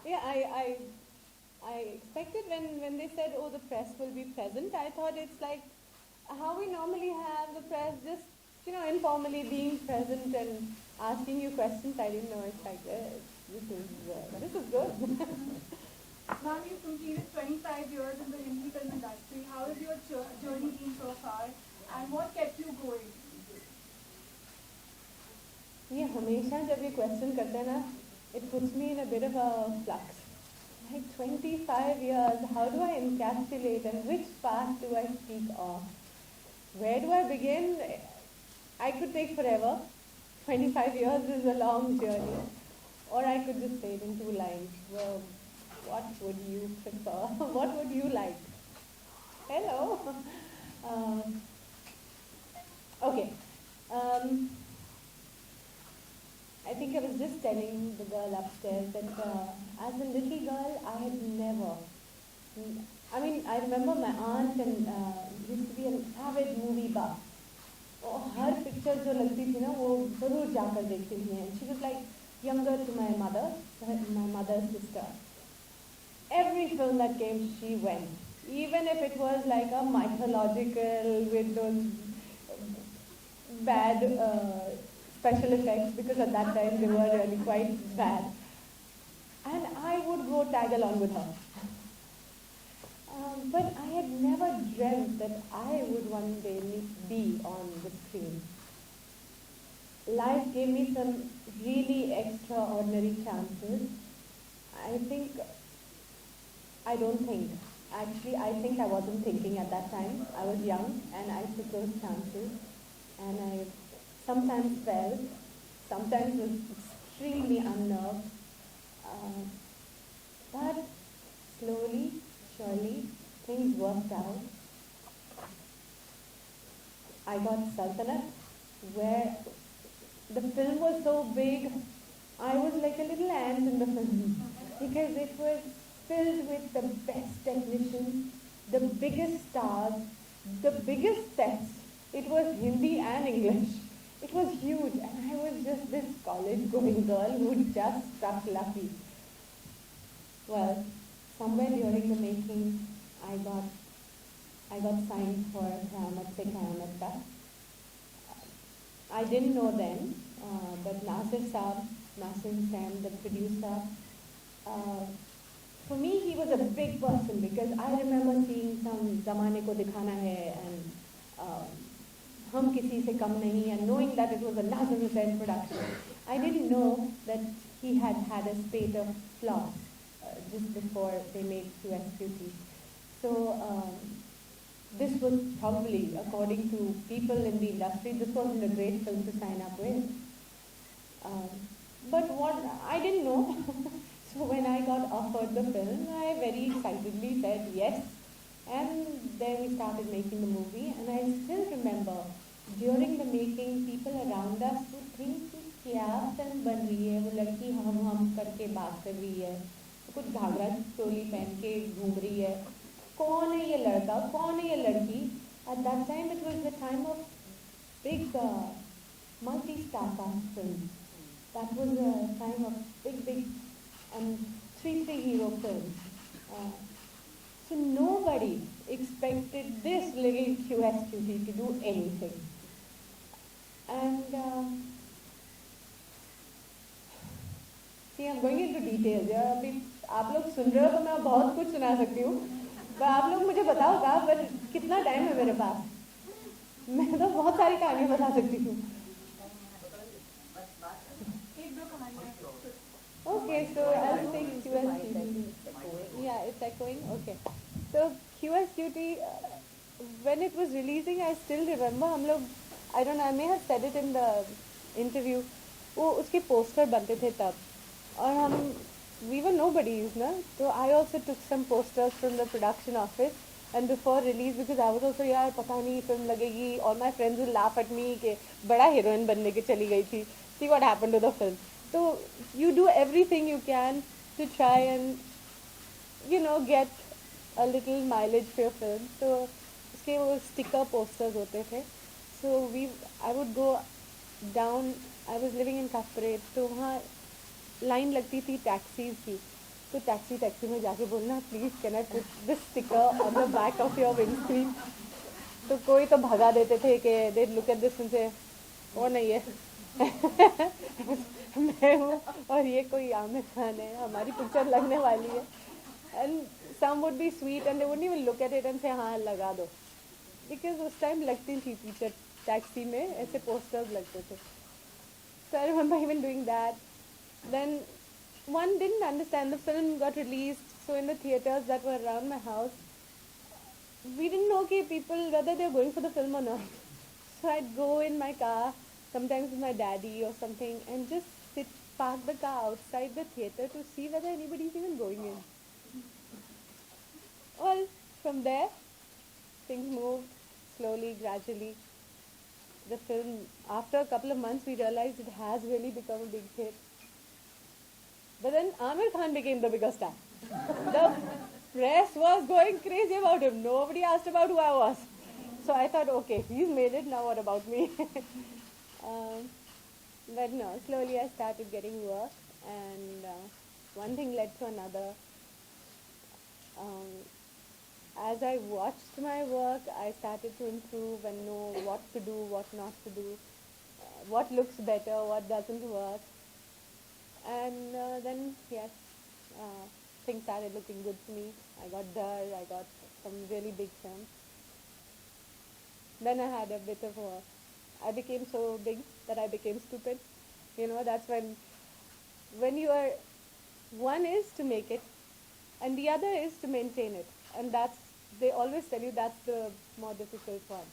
Yeah, I expected when they said, oh, the press will be present. I thought it's like how we normally have the press just, informally being present and asking you questions. I didn't know it's like this. This is good. Ma'am, you've completed 25 years in the Hindi film industry. How has your journey been so far, and what kept you going? ये हमेशा जब ये question करते हैं ना, it puts me in a bit of a flux. Like 25 years, how do I encapsulate and which part do I speak of? Where do I begin? I could take forever. 25 years is a long journey. Or I could just say it in 2 lines. Well, what would you prefer? What would you like? Hello. Um, okay. Um, I think I was just telling the girl upstairs that as a little girl, I had never. I mean, I remember my aunt and used to be an avid movie buff. और हर picture जो लगती थी ना वो ज़रूर जाकर देखती थी हैं. She was like younger to my mother's sister. Every film that came, she went. Even if it was like a mythological with those bad special effects, because at that time they were really quite bad. And I would go tag along with her. But I had never dreamt that I would one day be on the screen. Life gave me some really extraordinary chances. I think, I don't think, actually I think I wasn't thinking at that time. I was young and I took those chances. And I sometimes fell, sometimes was extremely unnerved. But slowly, surely, things worked out. I got Sultanat, where the film was so big, I was like a little ant in the film because it was filled with the best technicians, the biggest stars, the biggest sets. It was Hindi and English. It was huge, and I was just this college-going girl who just struck lucky. Well, somewhere during the making, I got signed for Qayamat Se Qayamat Tak. I didn't know then, but Nasir Hussain, the producer, for me he was a big person because I remember seeing some Zamane Ko Dikhana Hai and Hum Kisi Se Kam Nahi, and knowing that it was a Nasir Hussain production. I didn't know that he had had a spate of flops just before they made QSQT. So this was probably, according to people in the industry, this wasn't a great film to sign up with. But what I didn't know. So when I got offered the film, I very excitedly said yes. And then we started making the movie. And I still remember, during the making, people around us would think कि क्या film बन रही है, वो लड़की हम करके बात कर रही है, कुछ घाघरा चोली पहन के घूम रही है, कौन है ये लड़का, कौन है ये लड़की. At that time it was the time of big multi-star cast films. That was a time of big and three hero films. So nobody expected this little QSQT to do anything. And see, I'm going into details. अभी आप लोग सुन रहे हो तो मैं बहुत कुछ सुना सकती हूँ. पर आप लोग मुझे बताओ पर कितना टाइम है मेरे पास. मैं तो बहुत सारी कहानियाँ बता सकती हूँ. Okay, so I'll take QSQT. Yeah, it's echoing. Okay. So QSQT, when it was releasing, I still remember हम लोग, I don't know, I may have said it in the interview, वो उसके पोस्टर बनते थे तब और हम we were nobodies ना, so I also took some posters from the production office and before release because I was also यार पता नहीं फिल्म लगेगी, all my friends will laugh at me कि बड़ा हीरोइन बनने के चली गई थी, see what happened to the film. So you do everything you can to try and get a little mileage for your film. So उसके वो sticker posters होते थे. So I would go down. I was living in Kasperet, तो वहाँ line लगती थी taxis की. तो टैक्सी में जाके बोलना please can I put this sticker on the back of your windscreen. तो कोई तो भगा देते थे कि दे लुक एट दिस से वो नहीं है. मैं हूँ और ये कोई आमिर खान है, हमारी पिक्चर लगने वाली है. And some would be sweet and they wouldn't even look at it and say हाँ लगा दो. बिकॉज उस टाइम लगती थी टीचर टैक्सी में ऐसे पोस्टर्स लगते थे. So I remember even doing that. Then one didn't understand the film got released. So in the theaters that were around my house, we didn't know okay, people whether they're going for the film or not. So I'd go in my car, sometimes with my daddy or something, and just park the car outside the theater to see whether anybody's even going in. Well, from there, things moved slowly, gradually. The film, after a couple of months, we realized it has really become a big hit. But then Amir Khan became the biggest star. The press was going crazy about him. Nobody asked about who I was. So I thought, okay, he's made it, now what about me? But no, slowly I started getting work, and one thing led to another. As I watched my work, I started to improve and know what to do, what not to do, what looks better, what doesn't work. And then, yes, things started looking good to me. I got Dar, I got some really big films. Then I had a bit of I became so big that I became stupid. You know, that's when you are, one is to make it, and the other is to maintain it. And they always tell you that's the more difficult one.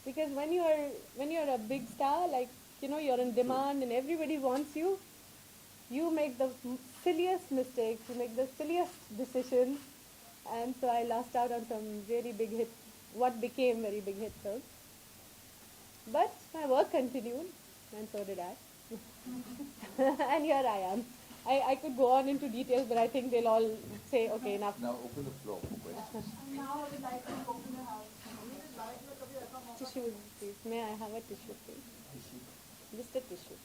Because when you're a big star, like, you know, you're in demand and everybody wants you, you make the silliest mistakes, you make the silliest decisions. And so I lost out on some really big hits, what became very big hit films. But my work continued, and so did I. And here I am. I could go on into details, but I think they'll all say, okay, enough. Now open the floor for questions. And now I would like to open the house. Tissue, please. May I have a tissue, please? Just a tissue.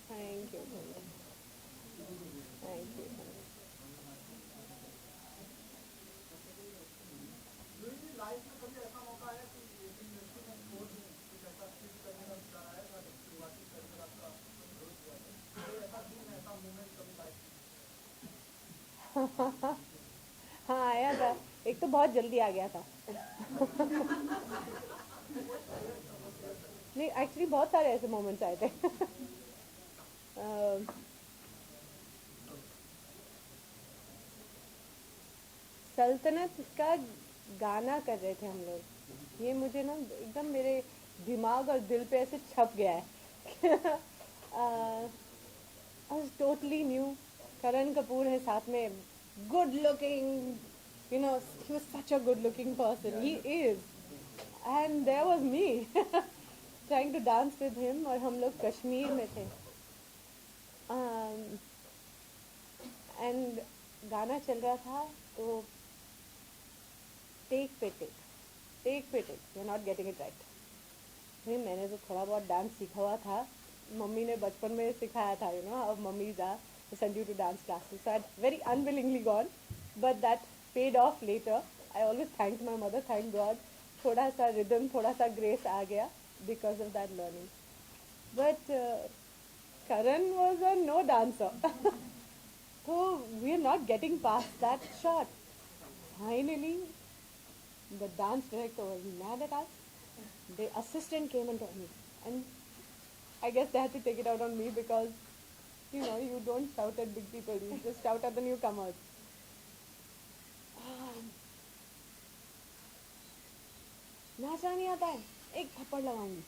Thank you. Thank you. हाँ आया था. एक तो बहुत जल्दी आ गया था. नहीं, एक्चुअली बहुत सारे ऐसे मोमेंट्स आए थे. सल्तनत का गाना कर रहे थे हम लोग. ये मुझे ना एकदम मेरे दिमाग और दिल पे ऐसे छप गया है. I was totally new. Karan Kapoor है साथ में, good looking, you know, he was such a good looking person. He is. And there was me trying to dance with him, और हम लोग कश्मीर में थे. And गाना चल रहा था तो टेक पे take, you're not getting it right. भाई मैंने तो थोड़ा बहुत डांस सीखा हुआ था, मम्मी ने बचपन में सिखाया था, you know, how mummies are, they send you to dance classes. So I had very unwillingly gone, but that paid off later. I always thanked my mother, thank God. थोड़ा सा rhythm, थोड़ा सा grace आ गया because of that learning. But Karan was a no dancer. So we are not getting past that shot. Finally, the dance director was mad at us. The assistant came and told me. And I guess they had to take it out on me because, you know, you don't shout at big people. You just shout at the newcomers. नाचना नहीं आता है, एक थप्पड़ लगाऊंगी.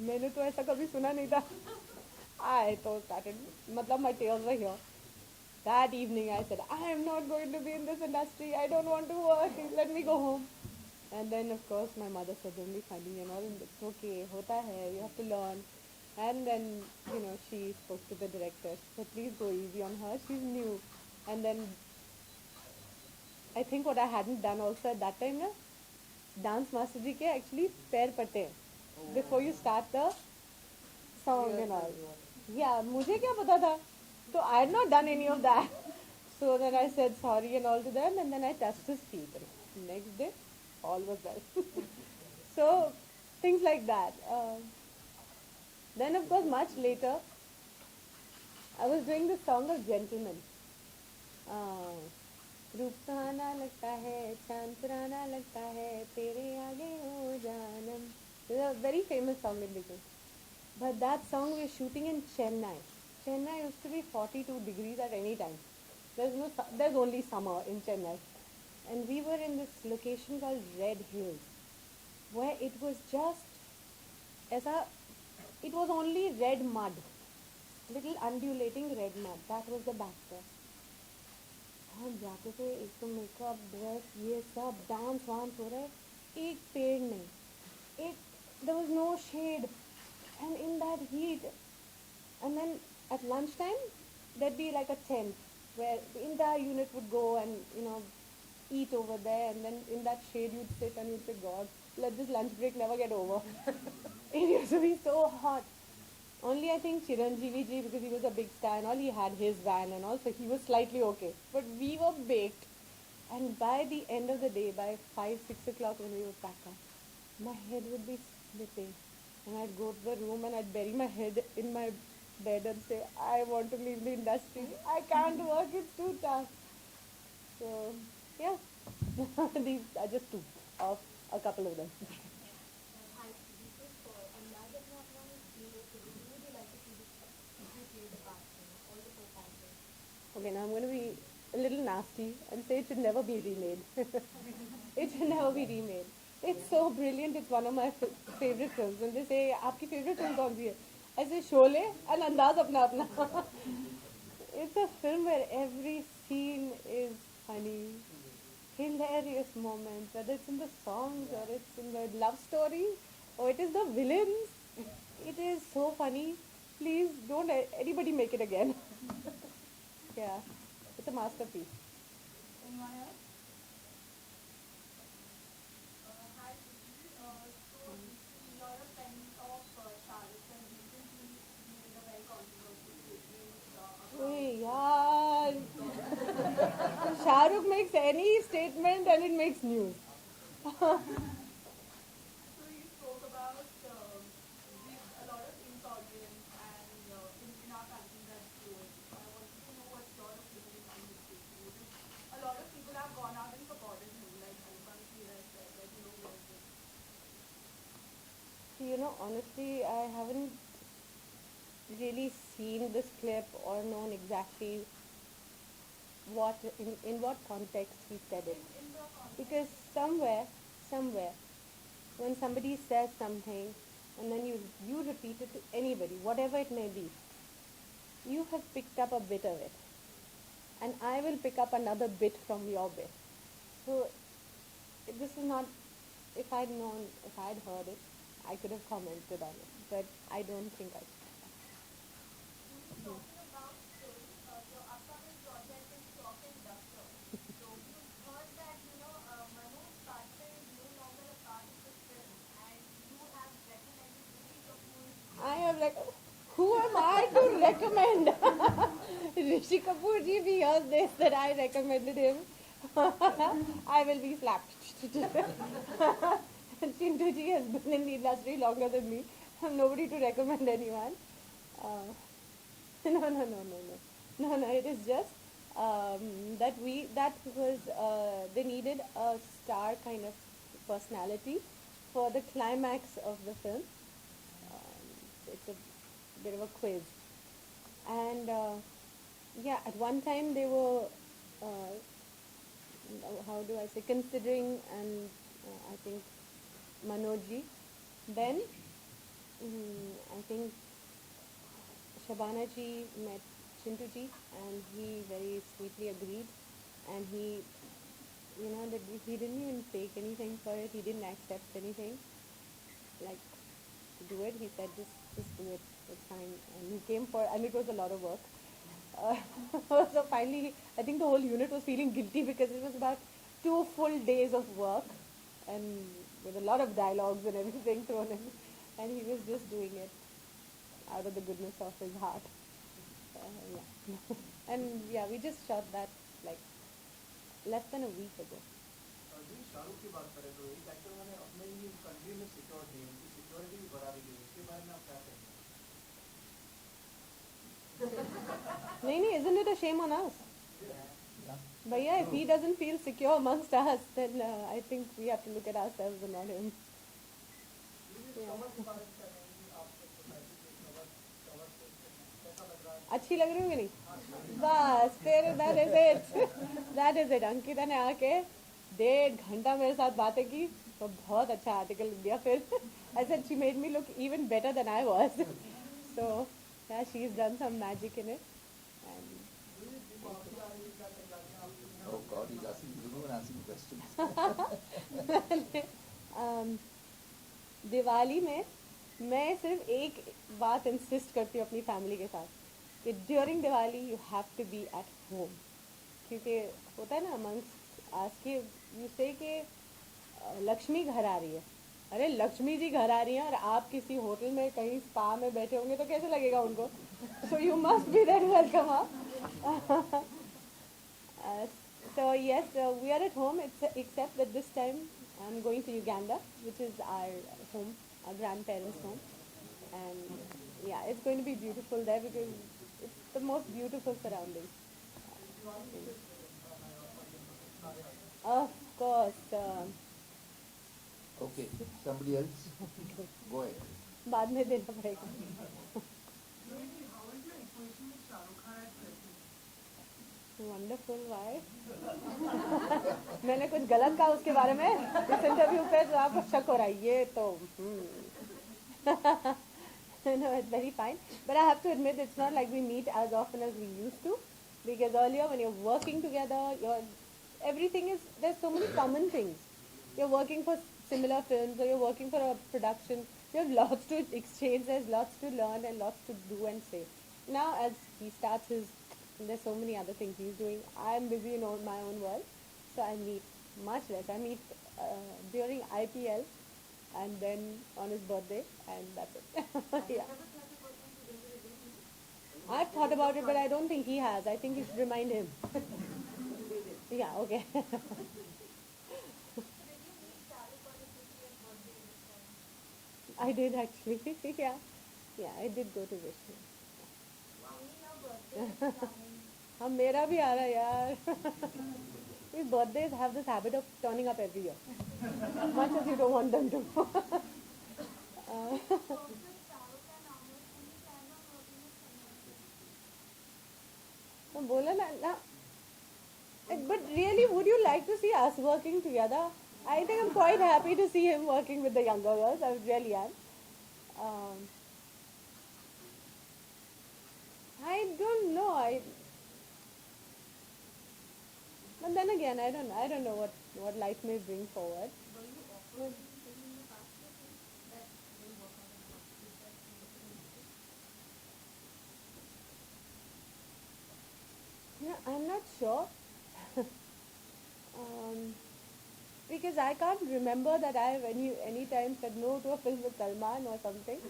मैंने तो ऐसा कभी सुना नहीं था. I तो started, मतलब my tears were here. That evening I said, I am not going to be in this industry. I don't want to work. Let me go home. And then of course my mother said, don't be funny and all. It's okay. Hota hai. You have to learn. And then, you know, she spoke to the director. She said, please go easy on her. She's new. And then I think what I hadn't done also at that time, dance master ji के actually पैर पड़ते हैं before you start the song and all. Yeah, मुझे क्या पता था? So I had not done any of that. So then I said sorry and all to them, and then I touched his feet. And next day, all was well. So things like that. Then of course, much later, I was doing the song of Gentleman. Uh, रूप सुहाना लगता है चांद पुराना लगता है तेरे आगे हो जानम. It's a very famous song in Bikram. But that song we were shooting in Chennai. Chennai used to be 42 degrees at any time. There's only summer in Chennai. And we were in this location called Red Hills, where it was just, it was only red mud. Little undulating red mud. That was the backdrop. हम जाते थे, एक तो makeup dress ये सब dance वांस हो रहा है, एक पेड़ नहीं, एक there was no shade, and in that heat, and then at lunchtime there'd be like a tent where the entire unit would go and eat over there, and then in that shade you'd sit and you'd say, God, let this lunch break never get over. It used to be so hot. Only I think Chiranjeevi ji, because he was a big star and all, he had his van and all, so he was slightly okay. But we were baked. And by the end of the day, by 5, 6 o'clock when we would pack up, my head would be splitting. And I'd go to the room and I'd bury my head in my bed and say, I want to leave the industry. I can't work, it's too tough. So, yeah. These are just two of a couple of them. Okay, now I'm going to be a little nasty and say it should never be remade. It should never be remade. It's so brilliant. It's one of my favorite films. When they say, "Aapki favorite film kaun si hai?" I say, "Sholay" and Andaz apna apna. It's a film where every scene is funny, hilarious moments, whether it's in the songs or it's in the love story or it is the villains. It is so funny. Please don't anybody make it again. Yeah, it's a masterpiece. Anyone else? Hi, Suji. So recently, you're a fan of Shah Rukh, and recently he made a very controversial statement about. Hey, yaar. Shah Rukh makes any statement and it makes news. So he spoke about with a lot of intolerance and in our country that's growing. So I wanted to know what's your opinion on this statement. A lot of people have gone out and supported him, like Anupam Kher has said, like, where's this? Honestly, I haven't really seen this clip or known exactly in what context he said it. In the context. Because somewhere, when somebody says something and then you repeat it to anybody, whatever it may be, you have picked up a bit of it. And I will pick up another bit from your bit. So this is not, if I'd heard it, I could have commented on it. But I don't think I should. Talking about your upcoming project is Chalk and Duster. So we've heard that, Manoj Bajpayee is no longer a part of the film, and you have recommended Rishi Kapoor. I am like, who am I to recommend? Rishi Kapoor ji, if he hears this, that I recommended him, I will be slapped. Chintu ji has been in the industry longer than me. I'm nobody to recommend anyone. No, it is just they needed a star kind of personality for the climax of the film. It's a bit of a quiz. And at one time they were, how do I say, considering, and I think Manoj ji. Then I think Shabana ji met Chintu ji and he very sweetly agreed, and he didn't even take anything for it. He didn't accept anything like to do it. He said just do it, it's fine. And he came for, and it was a lot of work. So finally I think the whole unit was feeling guilty because it was about 2 full days of work, and with a lot of dialogues and everything thrown in, and he was just doing it out of the goodness of his heart. Yeah. And yeah, we just shot that like less than a week ago. जी शाहरुख की बात करें तो एक actor मैंने अपने ही country में security उनकी security भी बढ़ा दी गई इसके बारे में आप क्या कहेंगे? नहीं नहीं, isn't it a shame on us? But yeah, if he doesn't feel secure amongst us, then I think we have to look at ourselves and not him. अच्छी लग रही हूँ कि नहीं? बस फिर that is it. अंकिता ने आके 1.5 घंटा मेरे साथ बातें की तो बहुत अच्छा आर्टिकल दिया फिर. I said she made me look even better than I was. So yeah, she's done some magic in it. And Oh God, he's asking you and asking questions. Diwali में मैं सिर्फ एक बात इंसिस्ट करती हूँ अपनी फैमिली के साथ कि during Diwali you have to be at home, क्योंकि होता है ना अमंग्स आज के यू से कि लक्ष्मी घर आ रही है. अरे लक्ष्मी जी घर आ रही हैं और आप किसी होटल में कहीं स्पा में बैठे होंगे तो कैसे लगेगा उनको? So you must be there welcome. So yes, we are at home, except that this time I'm going to Uganda, which is our home, our grandparents' home. And yeah, it's going to be beautiful there because it's the most beautiful surroundings. Of course. Okay, somebody else? Go ahead. बाद में देना पड़ेगा. Wonderful, why? मैंने कुछ गलत कहा उसके बारे में इस इंटरव्यू पे तो आपको शक हो रहा है ये तो. No, it's very fine. But I have to admit it's not like we meet as often as we used to, because earlier when you're working together, everything is, there's so many common things. You're working for similar films or you're working for a production. You have lots to exchange, there's lots to learn and lots to do and say. Now as he starts his, there's so many other things he's doing. I'm busy in my own world, so I meet much less. I meet during IPL and then on his birthday, and that's it. Yeah. I've thought about it, but I don't think he has. I think you should remind him. Yeah, okay. I did actually. Yeah. Yeah, I did go to wish him. हाँ मेरा भी आ रहा है यार. His birthdays have this habit of turning up every year, much as you don't want them to. तो बोला ना. But really, would you like to see us working together? I think I'm quite happy to see him working with the younger girls. I really am. I don't know. But then again, I don't know what life may bring forward. Yeah, I'm not sure. Because I can't remember that I have any time said no to a film with Salman or something.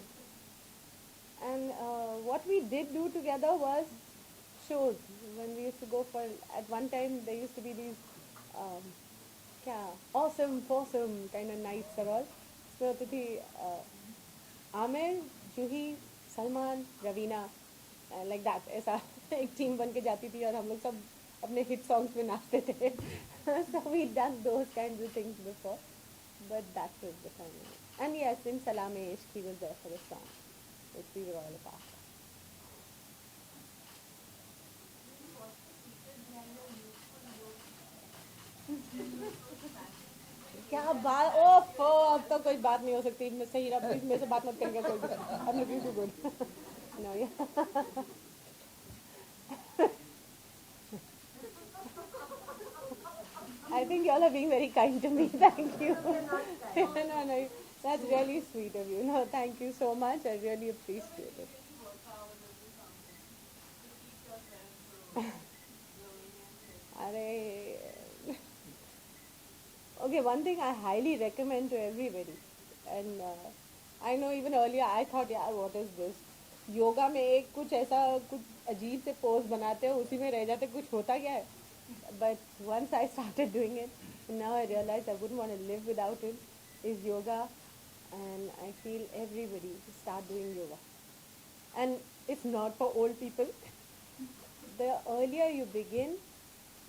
And what we did do together was shows. When we used to go for, at one time there used to be these awesome kind of nights and all. So to be Amir, Juhi, Salman, Ravina, like that. ऐसा एक team बन के जाती थी और हम लोग सब अपने हिट सॉन्ग्स में नाचते थे. So we done those kinds of things before, but that was the time. And yes, in Salame Ishq he was there for the song, which we were all a part of. क्या बात. ओफ, अब तो कोई बात नहीं हो सकती. मैं सही रहा, प्लीज मेरे से बात मत करेंगे कोई भी. I'm looking too good. No, yeah. I think you all are being very kind to me. Thank you. No, that's really sweet of you. No, thank you so much. I really appreciate it. अरे Okay, one thing I highly recommend to everybody, and I know even earlier I thought, yeah, what is this? Yoga में एक कुछ ऐसा कुछ अजीब से pose बनाते हो उसी में रह जाते कुछ होता क्या है but once I started doing it now I realized I wouldn't want to live without it is yoga and I feel everybody should start doing yoga and it's not for old people the earlier you begin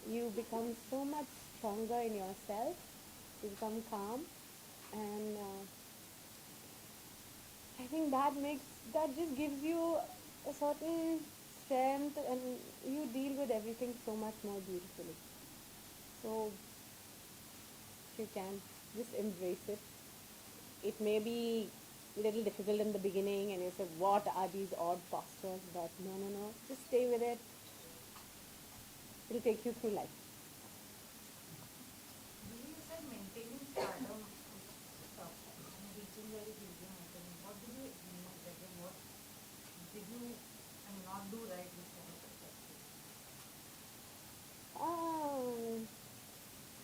you become so much stronger in yourself you become calm and I think that just gives you a certain strength and you deal with everything so much more beautifully. So if you can just embrace it. It may be a little difficult in the beginning and you say, what are these odd postures? But no. Just stay with it. It'll take you through life. You said maintaining stardom is tough and reaching where you begin. What did you mean by that? And what did you not do right this time?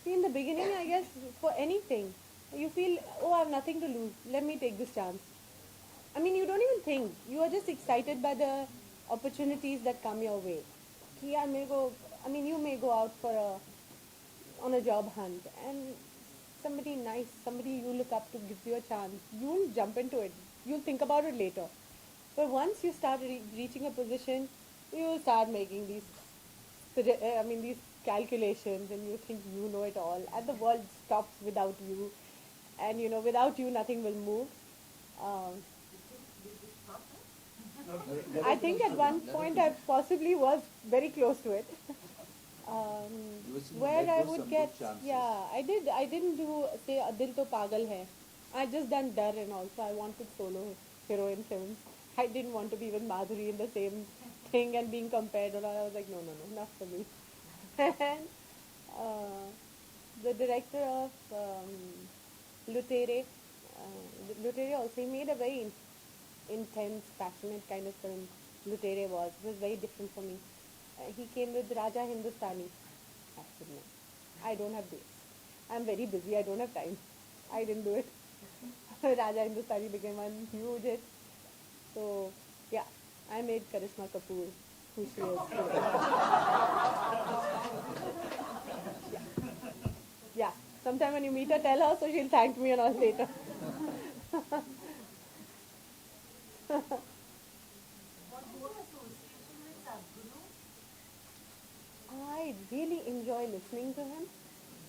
See, in the beginning, I guess, for anything, you feel, oh, I have nothing to lose. Let me take this chance. I mean, you don't even think. You are just excited by the opportunities that come your way. You may go out on a job hunt and somebody nice, somebody you look up to gives you a chance. You'll jump into it. You'll think about it later. But once you start reaching a position, you start making these calculations and you think you know it all and the world stops without you and without you nothing will move. I think at one point I possibly was very close to it. Where I would get, I didn't do say Dil To Pagal Hai. I just done Dar and also I wanted solo heroine films. I didn't want to be with Madhuri in the same thing and being compared. And I was like, no, not for me. And the director of Lutere also he made a very intense, passionate kind of film. Lutere was. It was very different for me. He came with Raja Hindustani. I said, no, I don't have dates. I'm very busy. I don't have time. I didn't do it. Raja Hindustani became one huge hit. So, yeah, I made Karisma Kapoor who she is today. Yeah, sometime when you meet her, tell her so she'll thank me and all later. I really enjoy listening to him.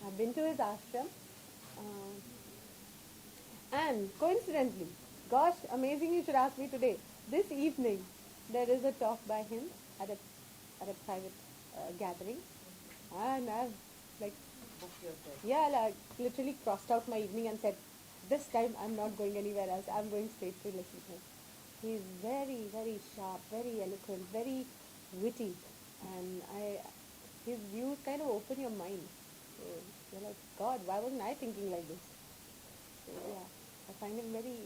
I've been to his ashram. And coincidentally, gosh, amazing you should ask me today. This evening, there is a talk by him at a private gathering. And I've literally crossed out my evening and said, this time I'm not going anywhere else. I'm going straight to listen to him. He's very, very sharp, very eloquent, very witty. And his views kind of open your mind. So you're like, God, why wasn't I thinking like this? So yeah, I find him very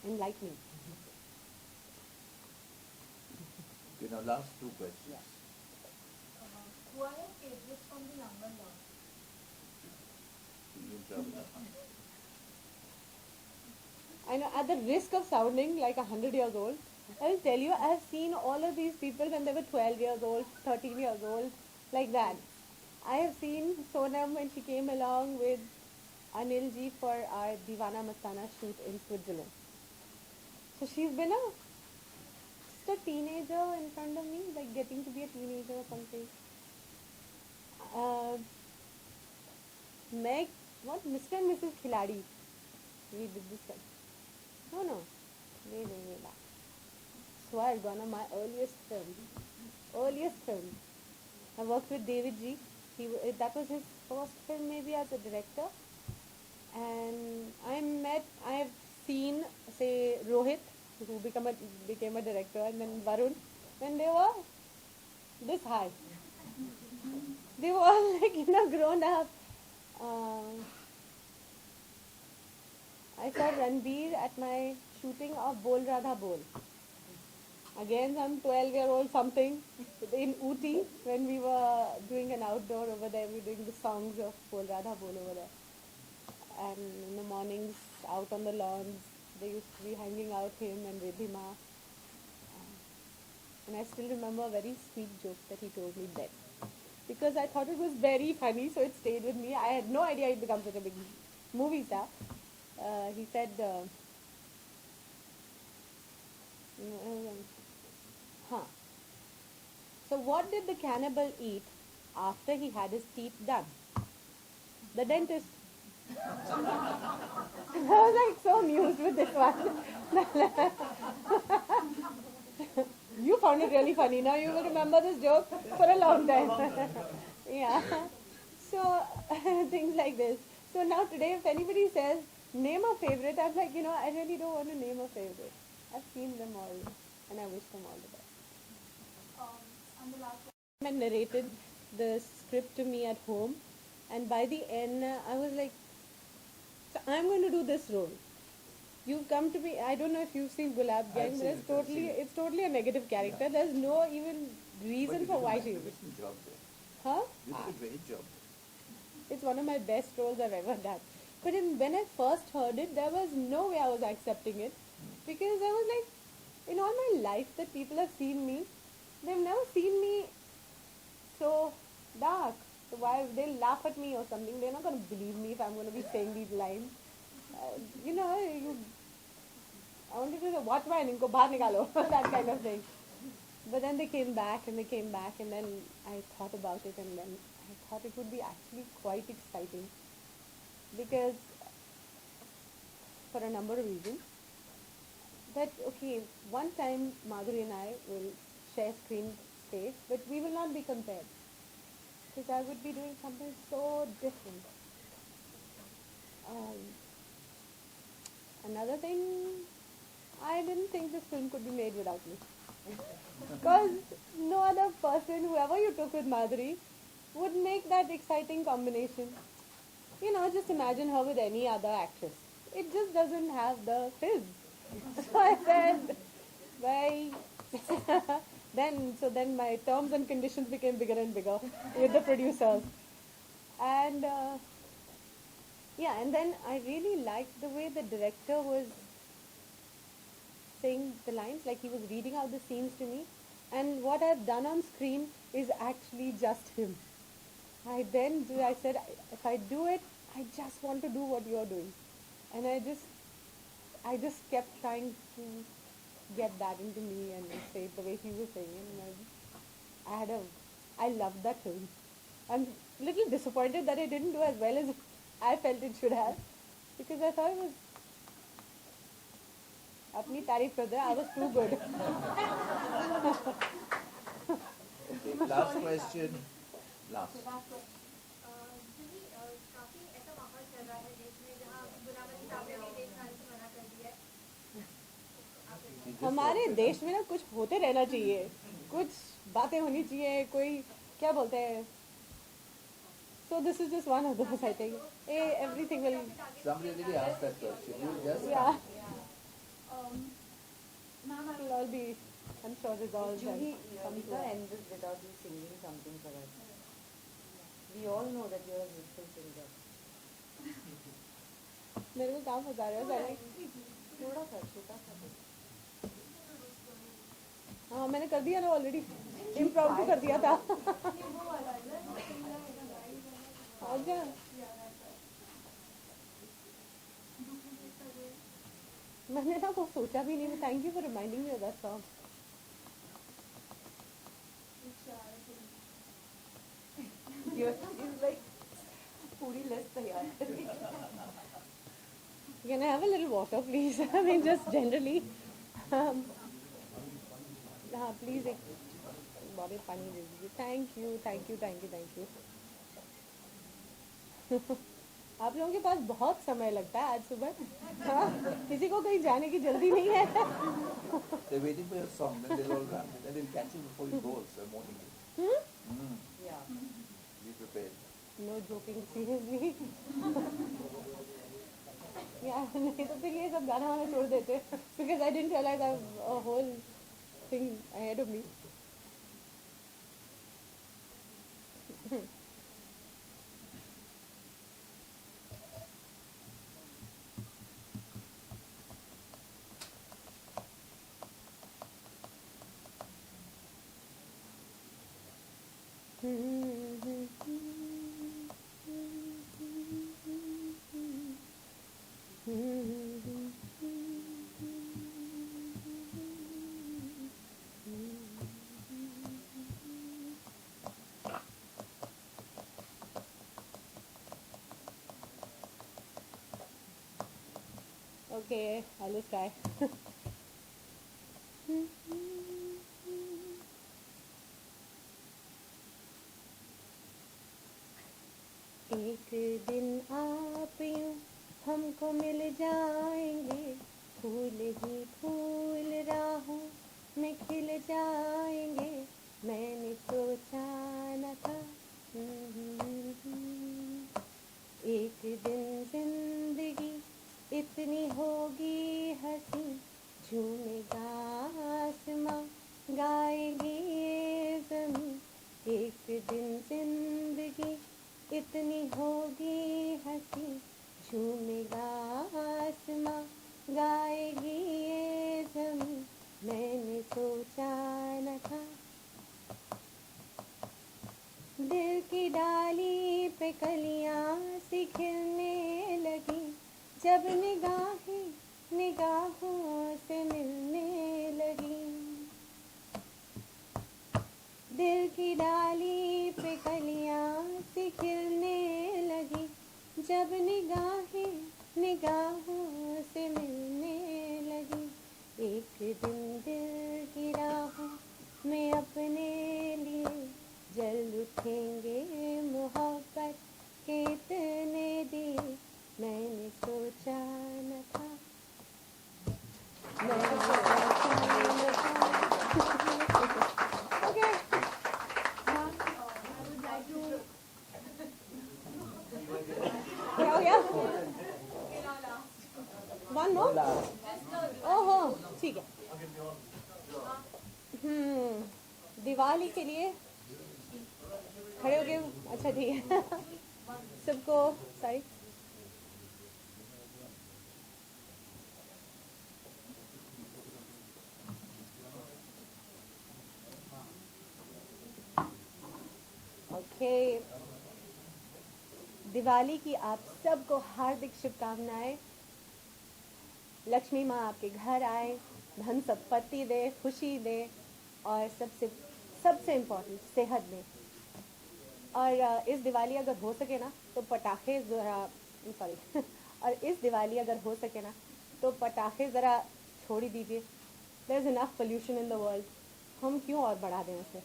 enlightening. Okay, now last two questions. Yeah. Who are your favorites from the younger lot? I know, at the risk of sounding like 100 years old, I will tell you, I have seen all of these people when they were 12 years old, 13 years old, like that. I have seen Sonam when she came along with Anil ji for our Divana Mastana shoot in Switzerland. So she's been just a teenager in front of me, like getting to be a teenager or something. Meg, what? Mr. and Mrs. Khiladi. We did this one. No. Way back. Swarg, one of my earliest film. I worked with David G. That was his first film maybe as a director. And I have seen, say, Rohit, who became a director, and then Varun, when they were this high. They were all like, grown up. I saw Ranbir at my shooting of Bol Radha Bol. Again, some 12-year-old something in Ooty when we were doing an outdoor over there. We were doing the songs of Bol Radha Bol over there. And in the mornings, out on the lawns, they used to be hanging out, him and Riddhima. And I still remember a very sweet joke that he told me then. Because I thought it was very funny, so it stayed with me. I had no idea he'd become such a big movie star. He said, huh. So what did the cannibal eat after he had his teeth done? The dentist. I was like so amused with this one. You found it really funny. Now you will remember this joke for a long time. Yeah. So things like this. So now today, if anybody says name a favorite, I'm like, I really don't want to name a favorite. I've seen them all, and I wish them all the best. And the last And narrated the script to me at home, and by the end, I was like, so I'm going to do this role. You've come to me. I don't know if you've seen Gulab Gang, I've but seen it. it's totally a negative character. Yeah. There's no even reason for why she is. magnificent job there. Huh? You did a great job. It's one of my best roles I've ever done. But when I first heard it, there was no way I was accepting it, because I was like, in all my life that people have seen me, they've never seen me so dark. So why they'll laugh at me or something? They're not going to believe me if I'm going to be saying these lines. I wanted to say, what man, inko bahar nikalo, that kind of thing. But then they came back and then I thought about it, and then I thought it would be actually quite exciting, because for a number of reasons. That, okay, one time Madhuri and I will share screen space, but we will not be compared, because I would be doing something so different. Another thing, I didn't think this film could be made without me. Because no other person, whoever you took with Madhuri, would make that exciting combination. Just imagine her with any other actress. It just doesn't have the fizz. So I said, bye. Then my terms and conditions became bigger and bigger with the producers. And and then I really liked the way the director was saying the lines, like he was reading out the scenes to me, and what I've done on screen is actually just him. I said, if I do it, I just want to do what you're doing. And I just kept trying to get that into me and say it the way he was saying it. And I loved that film. I'm a little disappointed that it didn't do as well as I felt it should have, because I thought it was apni tareef kar de, I was too good. Okay, last question. Last. दीदी काफी ऐसा माहौल चल रहा है देश में जहाँ गुलाबती साहब ने देश आने से मना कर दिया है. हमारे देश में ना कुछ होते रहना चाहिए, कुछ बातें होनी चाहिए, कोई क्या बोलते हैं. So this is just one of those, I think. Everything will. Somebody already asked that question. You just Yeah. Ma'am, It'll all be, I'm sure, resolved. Juhi, and we can't end this without you singing something for us. We all know that you're a beautiful singer. मेरे को काम बता रहे हो sir. थोड़ा सा छोटा सा. हाँ, मैंने कर दिया ना ऑलरेडी. इम्प्रोम्प्टू कर दिया था. अच्छा. मैंने ना वो सोचा भी नहीं. Thank you for reminding me of that song. It's like पूरी list तैयार करनी. Can I have a little water, please? I mean, just generally. हाँ, please एक बॉडी पानी दे दीजिए. Thank you. आप लोगों के पास बहुत समय लगता है आज सुबह. हाँ, किसी को कहीं जाने की जल्दी नहीं है. they're waiting for your song, then they'll all run. Then they'll catch you before you go, so morning. Yeah. Be prepared. No joking, seriously. Yeah, नहीं तो फिर ये सब गाना वाना छोड़ देते. Because I didn't realize I have a whole thing ahead of me. Okay, I'll just try. एक दिन आप यूं हमको मिल जाएंगे, फूल ही फूल राहों में खिल जाएंगे, मैंने सोचा न था। एक दिन जिंदगी इतनी होगी हंसी, झूमेगा आसमां, गाएगी ये ज़मीं। एक दिन जिंदगी इतनी होगी हंसी, झूमेगा आसमां, गाएगी ये ज़मीं, मैंने सोचा न था। दिल की डाली पे कलियां सी खिलने लगी, जब निगाहें निगाहों से मिलने लगी। दिल की डाली पे कलियां सी खिलने लगी, जब निगाहें निगाहों से मिलने लगी। एक दिन दिल की राहों में अपने लिए जल उठेंगे मोहब्बत के इतने दिए, मैंने सोचा न था। मैंने सोचा न था। Okay. हाँ, क्या हो गया? One more? ओहो, ठीक है। दिवाली के लिए खड़े हो गए? अच्छा ठीक है। सबको सॉरी। ओके, दिवाली की आप सबको हार्दिक शुभकामनाएं। लक्ष्मी माँ आपके घर आए, धन संपत्ति दे, खुशी दे, और सबसे इम्पोर्टेंट सेहत दे। और इस दिवाली अगर हो सके ना तो पटाखे ज़रा सॉरी और इस दिवाली अगर हो सके ना तो पटाखे ज़रा छोड़ ही दीजिए। There is enough pollution in the world, हम क्यों और बढ़ा दें उसे।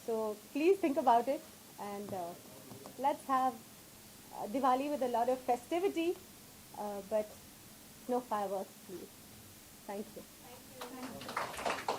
So please think about it and let's have Diwali with a lot of festivity, but no fireworks, please. Thank you. Thank you.